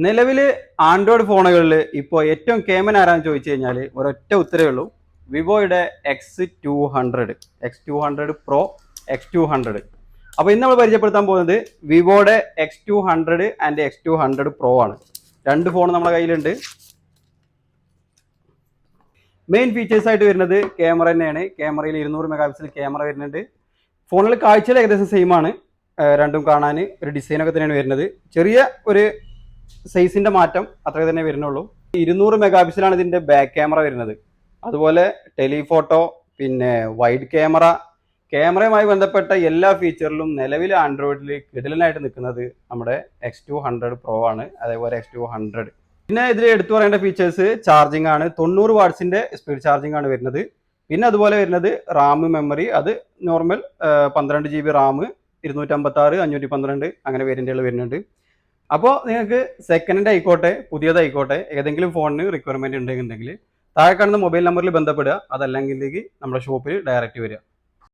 നിലവിൽ ആൻഡ്രോയിഡ് ഫോണുകളിൽ ഇപ്പോൾ ഏറ്റവും കേമൻ ആരാന്ന് ചോദിച്ചു കഴിഞ്ഞാൽ ഒരൊറ്റ ഉത്തരവേ ഉള്ളൂ. വിവോയുടെ X200 പ്രോ X200. അപ്പോൾ ഇന്ന് നമ്മൾ പരിചയപ്പെടുത്താൻ പോകുന്നത് വിവോയുടെ X200 ആൻഡ് X200 പ്രോ ആണ്. രണ്ട് ഫോൺ നമ്മുടെ കയ്യിലുണ്ട്. മെയിൻ ഫീച്ചേഴ്സ് ആയിട്ട് വരുന്നത് ക്യാമറ തന്നെയാണ്. ക്യാമറയിൽ 200 മെഗാ പിക്സൽ ക്യാമറ വരുന്നുണ്ട്. ഫോണിൽ കാഴ്ചയിൽ ഏകദേശം സെയിം ആണ്. രണ്ടും കാണാൻ ഒരു ഡിസൈനൊക്കെ തന്നെയാണ് വരുന്നത്. ചെറിയ ഒരു സൈസിന്റെ മാറ്റം അത്രേ തന്നെ വരുന്നുള്ളൂ. 200 മെഗാ പിക്സലാണ് ഇതിന്റെ ബാക്ക് ക്യാമറ വരുന്നത്. അതുപോലെ ടെലിഫോട്ടോ, പിന്നെ വൈഡ് ക്യാമറയുമായി ബന്ധപ്പെട്ട എല്ലാ ഫീച്ചറിലും നിലവിൽ ആൻഡ്രോയിഡിൽ കിടിലനായിട്ട് നിൽക്കുന്നത് നമ്മുടെ X200 പ്രോ ആണ്. അതേപോലെ X200. പിന്നെ ഇതിൽ എടുത്തു പറയേണ്ട ഫീച്ചേഴ്സ് ചാർജിങ് ആണ്. 90 വാട്ട്സിന്റെ സ്പീഡ് ചാർജിങ് ആണ് വരുന്നത്. പിന്നെ അതുപോലെ വരുന്നത് റാം മെമ്മറി, അത് നോർമൽ 12 GB റാം, 256, 512 അങ്ങനെ വേരിയന്റുകൾ വരുന്നുണ്ട്. അപ്പോൾ നിങ്ങൾക്ക് സെക്കൻഡ് ഹാൻഡ് ആയിക്കോട്ടെ പുതിയതായിക്കോട്ടെ ഏതെങ്കിലും ഫോണിന് റിക്വയർമെന്റ് ഉണ്ടെന്നുണ്ടെങ്കിൽ താഴെ കാണുന്ന മൊബൈൽ നമ്പറിൽ ബന്ധപ്പെടുക. അതല്ലെങ്കിൽ നമ്മുടെ ഷോപ്പിൽ ഡയറക്റ്റ് വരിക.